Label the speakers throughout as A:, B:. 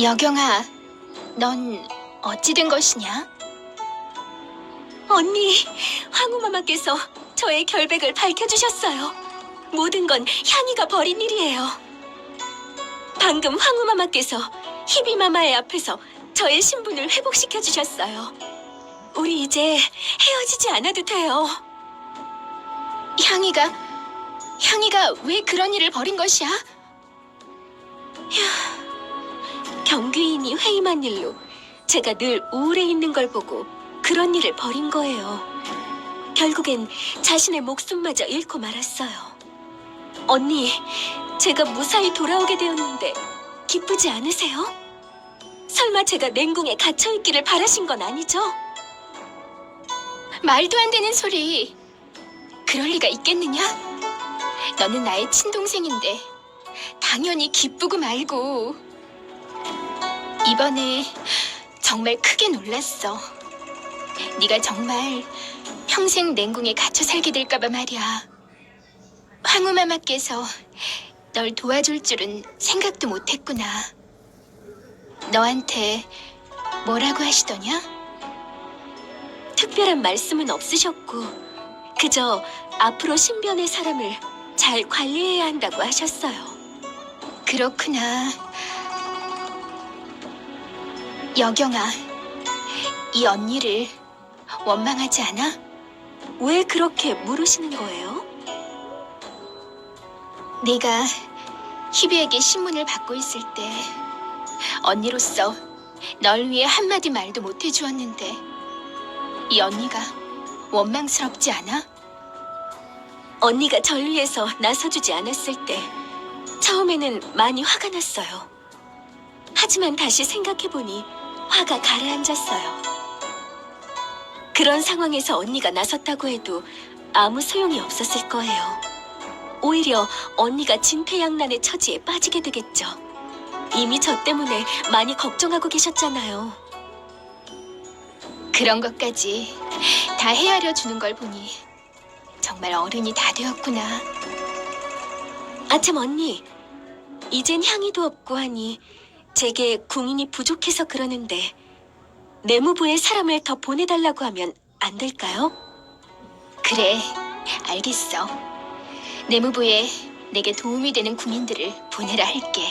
A: 여경아, 넌 어찌 된 것이냐?
B: 언니, 황후마마께서 저의 결백을 밝혀주셨어요. 모든 건 향이가 벌인 일이에요. 방금 황후마마께서 희비마마의 앞에서 저의 신분을 회복시켜주셨어요. 우리 이제 헤어지지 않아도 돼요.
A: 향이가 왜 그런 일을 벌인 것이야?
B: 경귀인이 회임한 일로 제가 늘 우울해 있는 걸 보고 그런 일을 벌인 거예요. 결국엔 자신의 목숨마저 잃고 말았어요. 언니, 제가 무사히 돌아오게 되었는데 기쁘지 않으세요? 설마 제가 냉궁에 갇혀있기를 바라신 건 아니죠?
A: 말도 안 되는 소리. 그럴 리가 있겠느냐? 너는 나의 친동생인데 당연히 기쁘고 말고. 이번에 정말 크게 놀랐어. 네가 정말 평생 냉궁에 갇혀 살게 될까봐 말이야. 황후마마께서 널 도와줄 줄은 생각도 못했구나. 너한테 뭐라고 하시더냐?
B: 특별한 말씀은 없으셨고 그저 앞으로 신변의 사람을 잘 관리해야 한다고 하셨어요.
A: 그렇구나. 여경아, 이 언니를 원망하지 않아?
B: 왜 그렇게 물으시는 거예요?
A: 내가 희비에게 신문을 받고 있을 때 언니로서 널 위해 한마디 말도 못 해주었는데 이 언니가 원망스럽지 않아?
B: 언니가 절 위해서 나서주지 않았을 때 처음에는 많이 화가 났어요. 하지만 다시 생각해보니 화가 가라앉았어요. 그런 상황에서 언니가 나섰다고 해도 아무 소용이 없었을 거예요. 오히려 언니가 진퇴양난의 처지에 빠지게 되겠죠. 이미 저 때문에 많이 걱정하고 계셨잖아요.
A: 그런 것까지 다 헤아려 주는 걸 보니 정말 어른이 다 되었구나.
B: 아참 언니, 이젠 향이도 없고 하니 제게 궁인이 부족해서 그러는데 내무부에 사람을 더 보내달라고 하면 안 될까요?
A: 그래, 알겠어. 내무부에 내게 도움이 되는 궁인들을 보내라 할게.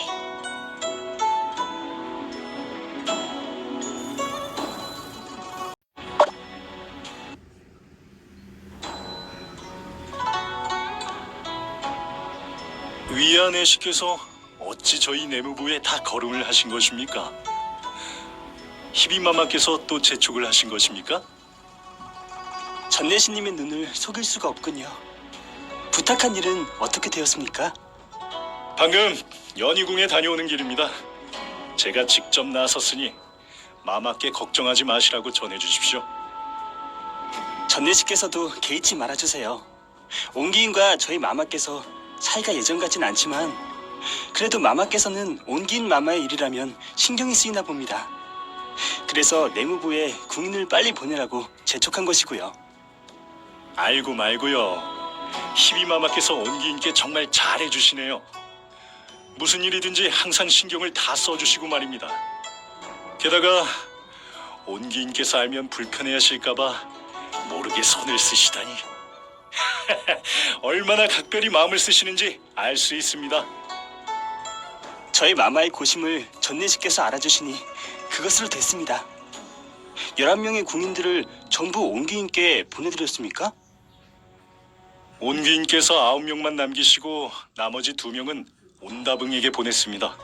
C: 위안의씨께서 어찌 저희 내무부에 다 거름을 하신 것입니까? 희비마마께서 또 재촉을 하신 것입니까?
D: 전내시님의 눈을 속일 수가 없군요. 부탁한 일은 어떻게 되었습니까?
C: 방금 연희궁에 다녀오는 길입니다. 제가 직접 나섰으니 마마께 걱정하지 마시라고 전해주십시오.
D: 전내시께서도 개의치 말아주세요. 온기인과 저희 마마께서 사이가 예전 같진 않지만 그래도 마마께서는 온기인 마마의 일이라면 신경이 쓰이나 봅니다. 그래서 내무부에 궁인을 빨리 보내라고 재촉한 것이고요.
C: 알고 말고요. 희비마마께서 온기인께 정말 잘해주시네요. 무슨 일이든지 항상 신경을 다 써주시고 말입니다. 게다가 온기인께서 알면 불편해하실까봐 모르게 손을 쓰시다니. 얼마나 각별히 마음을 쓰시는지 알 수 있습니다.
D: 저희 마마의 고심을 전내시께서 알아주시니 그것으로 됐습니다. 11명의 궁인들을 전부 온기인께 보내드렸습니까?
C: 온기인께서 9명만 남기시고 나머지 2명은 온다붕에게 보냈습니다.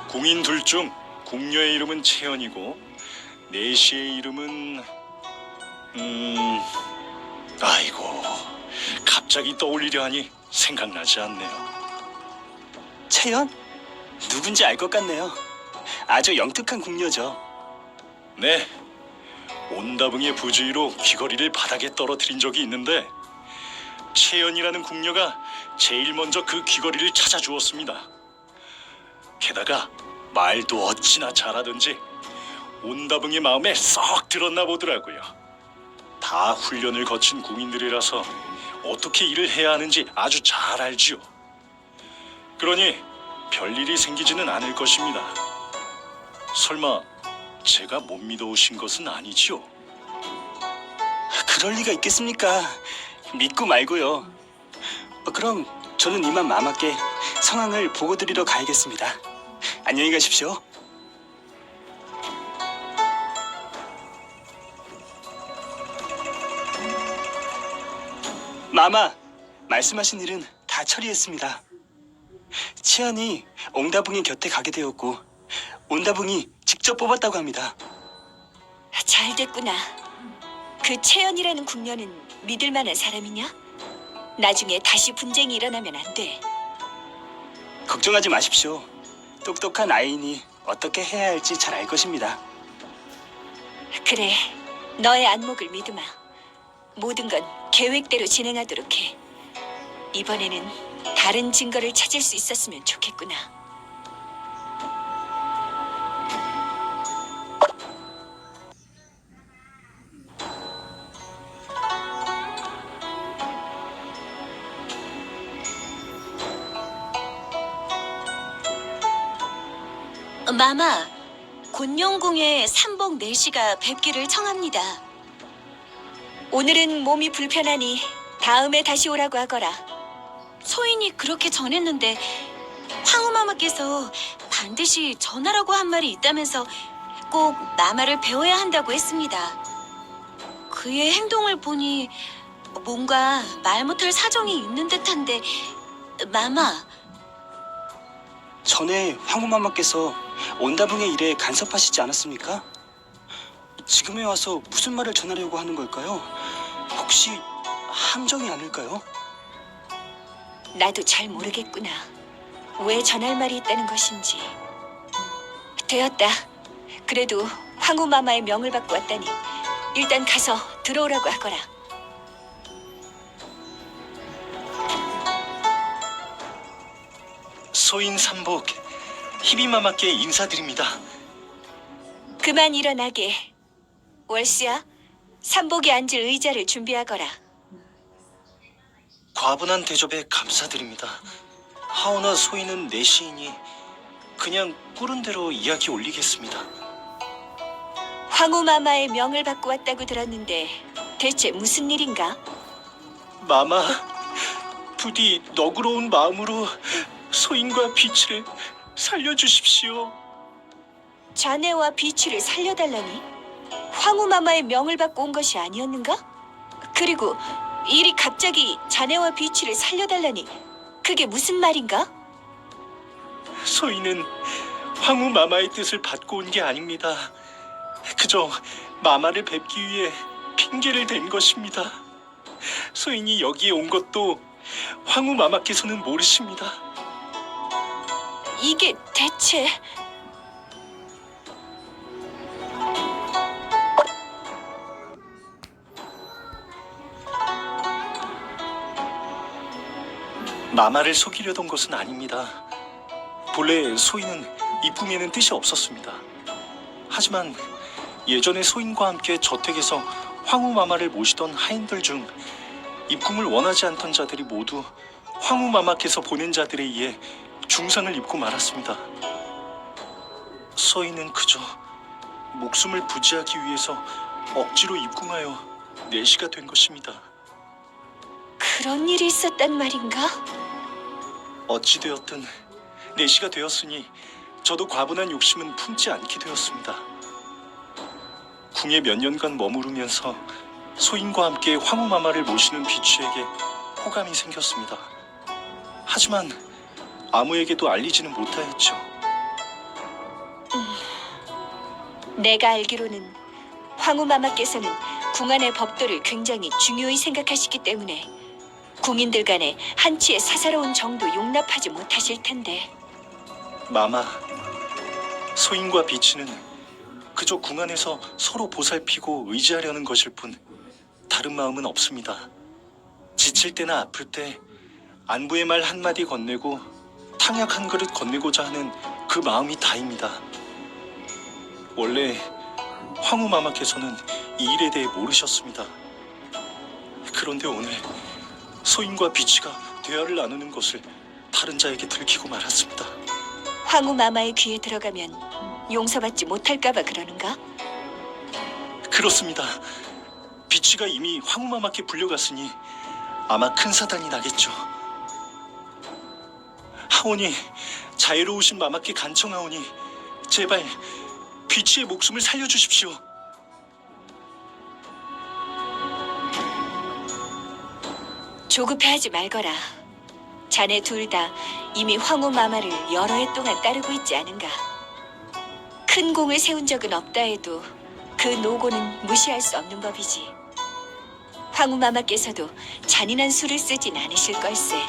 C: 궁인 둘 중 궁녀의 이름은 채연이고 내시의 이름은 아이고, 갑자기 떠올리려 하니 생각나지 않네요.
D: 채연? 누군지 알 것 같네요. 아주 영특한 궁녀죠.
C: 네, 온다붕의 부주의로 귀걸이를 바닥에 떨어뜨린 적이 있는데 채연이라는 궁녀가 제일 먼저 그 귀걸이를 찾아주었습니다. 게다가 말도 어찌나 잘하던지 온다붕의 마음에 썩 들었나 보더라고요. 다 훈련을 거친 궁인들이라서 어떻게 일을 해야 하는지 아주 잘 알지요. 그러니 별일이 생기지는 않을 것입니다. 설마 제가 못 믿어오신 것은 아니지요?
D: 그럴 리가 있겠습니까? 믿고 말고요. 그럼 저는 이만 마마께 상황을 보고드리러 가야겠습니다. 안녕히 가십시오. 마마, 말씀하신 일은 다 처리했습니다. 치안이 옹다붕이 곁에 가게 되었고 온다붕이 직접 뽑았다고 합니다.
B: 잘 됐구나. 그 채연이라는 궁녀는 믿을 만한 사람이냐? 나중에 다시 분쟁이 일어나면 안 돼.
D: 걱정하지 마십시오. 똑똑한 아이니 어떻게 해야 할지 잘 알 것입니다.
B: 그래, 너의 안목을 믿으마. 모든 건 계획대로 진행하도록 해. 이번에는 다른 증거를 찾을 수 있었으면 좋겠구나. 마마, 곤룡궁의 삼복 내시가 뵙기를 청합니다. 오늘은 몸이 불편하니 다음에 다시 오라고 하거라. 소인이 그렇게 전했는데 황후마마께서 반드시 전하라고 한 말이 있다면서 꼭 마마를 배워야 한다고 했습니다. 그의 행동을 보니 뭔가 말 못할 사정이 있는 듯한데 마마,
D: 전에 황후마마께서 온다붕의 일에 간섭하시지 않았습니까? 지금에 와서 무슨 말을 전하려고 하는 걸까요? 혹시 함정이 아닐까요?
B: 나도 잘 모르겠구나. 왜 전할 말이 있다는 것인지. 되었다. 그래도 황후마마의 명을 받고 왔다니 일단 가서 들어오라고 하거라.
C: 소인 삼복, 희비마마께 인사드립니다.
B: 그만 일어나게. 월수야, 삼복이 앉을 의자를 준비하거라.
C: 과분한 대접에 감사드립니다. 하오나 소인은 내시이니 그냥 꾸른 대로 이야기 올리겠습니다.
B: 황후마마의 명을 받고 왔다고 들었는데 대체 무슨 일인가?
C: 마마, 부디 너그러운 마음으로 소인과 비치를 살려주십시오.
B: 자네와 비취를 살려달라니? 황후마마의 명을 받고 온 것이 아니었는가? 그리고 이리 갑자기 자네와 비취를 살려달라니 그게 무슨 말인가?
C: 소인은 황후 마마의 뜻을 받고 온 게 아닙니다. 그저 마마를 뵙기 위해 핑계를 댄 것입니다. 소인이 여기에 온 것도 황후 마마께서는 모르십니다.
B: 이게 대체...
C: 마마를 속이려던 것은 아닙니다. 본래 소인은 입궁에는 뜻이 없었습니다. 하지만 예전에 소인과 함께 저택에서 황후 마마를 모시던 하인들 중 입궁을 원하지 않던 자들이 모두 황후 마마께서 보낸 자들에 의해 중상을 입고 말았습니다. 소인은 그저 목숨을 부지하기 위해서 억지로 입궁하여 내시가 된 것입니다.
B: 그런 일이 있었단 말인가?
C: 어찌되었든 내시가 되었으니 저도 과분한 욕심은 품지 않게 되었습니다. 궁에 몇 년간 머무르면서 소인과 함께 황후마마를 모시는 비추에게 호감이 생겼습니다. 하지만 아무에게도 알리지는 못하였죠.
B: 내가 알기로는 황후마마께서는 궁 안의 법도를 굉장히 중요히 생각하시기 때문에 궁인들 간에 한치의 사사로운 정도 용납하지 못하실 텐데.
C: 마마, 소인과 비치는 그저 궁 안에서 서로 보살피고 의지하려는 것일 뿐 다른 마음은 없습니다. 지칠 때나 아플 때 안부의 말 한마디 건네고 탕약 한 그릇 건네고자 하는 그 마음이 다입니다. 원래 황후마마께서는 이 일에 대해 모르셨습니다. 그런데 오늘 소인과 비치가 대화를 나누는 것을 다른 자에게 들키고 말았습니다.
B: 황후마마의 귀에 들어가면 용서받지 못할까봐 그러는가?
C: 그렇습니다. 비치가 이미 황후마마께 불려갔으니 아마 큰 사단이 나겠죠. 하오니 자애로우신 마마께 간청하오니 제발 비치의 목숨을 살려주십시오.
B: 조급해하지 말거라. 자네 둘 다 이미 황후마마를 여러 해 동안 따르고 있지 않은가? 큰 공을 세운 적은 없다 해도 그 노고는 무시할 수 없는 법이지. 황후마마께서도 잔인한 수를 쓰진 않으실 걸세.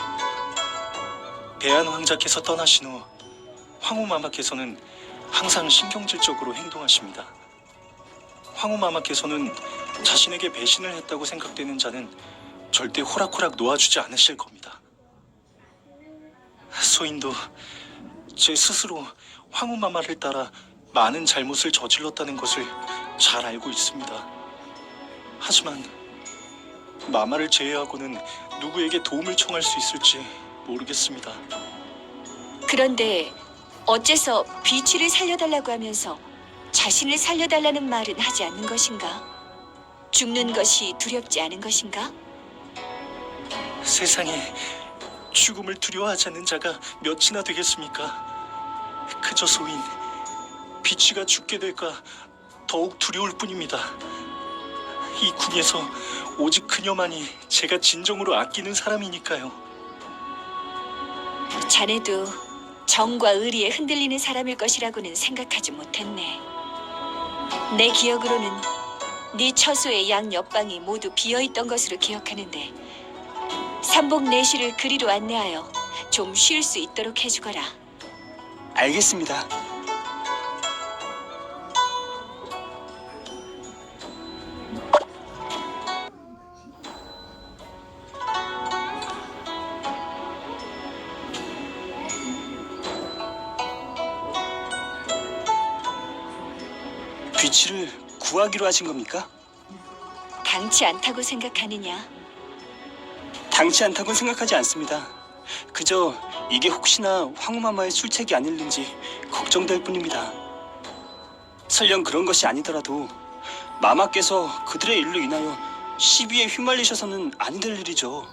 C: 대한 왕자께서 떠나신 후 황후마마께서는 항상 신경질적으로 행동하십니다. 황후마마께서는 자신에게 배신을 했다고 생각되는 자는 절대 호락호락 놓아주지 않으실 겁니다. 소인도 제 스스로 황후마마를 따라 많은 잘못을 저질렀다는 것을 잘 알고 있습니다. 하지만 마마를 제외하고는 누구에게 도움을 청할 수 있을지 모르겠습니다.
B: 그런데 어째서 비치를 살려달라고 하면서 자신을 살려달라는 말은 하지 않는 것인가? 죽는 것이 두렵지 않은 것인가?
C: 세상에 죽음을 두려워하지 않는 자가 몇이나 되겠습니까? 그저 소인 비치가 죽게 될까 더욱 두려울 뿐입니다. 이 궁에서 오직 그녀만이 제가 진정으로 아끼는 사람이니까요.
B: 자네도 정과 의리에 흔들리는 사람일 것이라고는 생각하지 못했네. 내 기억으로는 네 처소의 양 옆방이 모두 비어있던 것으로 기억하는데 삼복 내시를 그리로 안내하여 좀 쉴 수 있도록 해주거라.
D: 알겠습니다. 비치를 구하기로 하신 겁니까?
B: 당치 않다고 생각하느냐?
D: 당치 않다고는 생각하지 않습니다. 그저 이게 혹시나 황후마마의 술책이 아닐는지 걱정될 뿐입니다. 설령 그런 것이 아니더라도 마마께서 그들의 일로 인하여 시비에 휘말리셔서는 안 될 일이죠.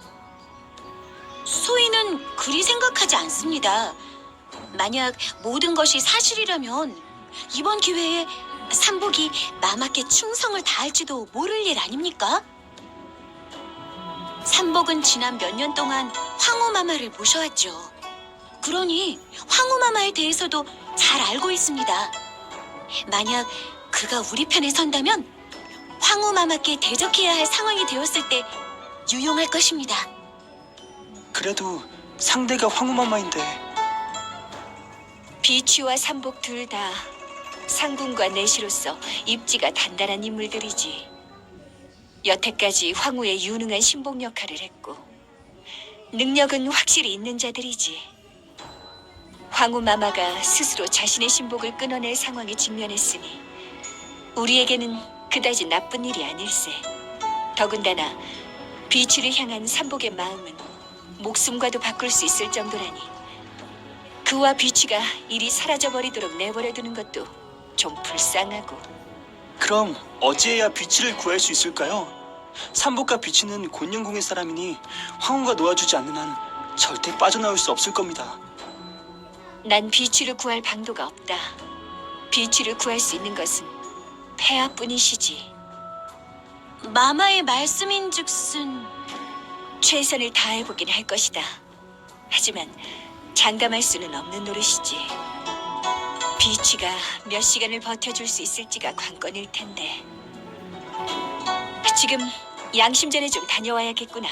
A: 소희는 그리 생각하지 않습니다. 만약 모든 것이 사실이라면 이번 기회에 삼복이 마마께 충성을 다할지도 모를 일 아닙니까? 삼복은 지난 몇 년 동안 황후마마를 모셔왔죠. 그러니 황후마마에 대해서도 잘 알고 있습니다. 만약 그가 우리 편에 선다면 황후마마께 대적해야 할 상황이 되었을 때 유용할 것입니다.
D: 그래도 상대가 황후마마인데.
B: 비취와 삼복 둘 다 상궁과 내시로서 입지가 단단한 인물들이지. 여태까지 황후의 유능한 신복 역할을 했고 능력은 확실히 있는 자들이지. 황후마마가 스스로 자신의 신복을 끊어낼 상황에 직면했으니 우리에게는 그다지 나쁜 일이 아닐세. 더군다나 비취를 향한 삼복의 마음은 목숨과도 바꿀 수 있을 정도라니 그와 비취가 이리 사라져버리도록 내버려두는 것도 좀 불쌍하고.
D: 그럼 어찌해야 비치를 구할 수 있을까요? 삼복과 비치는 곤영궁의 사람이니 황후가 놓아주지 않는 한 절대 빠져나올 수 없을 겁니다.
B: 난 비취를 구할 방도가 없다. 비취를 구할 수 있는 것은 폐하뿐이시지.
A: 마마의 말씀인즉슨
B: 최선을 다해보긴 할 것이다. 하지만 장담할 수는 없는 노릇이지. 비취가 몇 시간을 버텨줄 수 있을지가 관건일 텐데. 지금 양심전에 좀 다녀와야겠구나.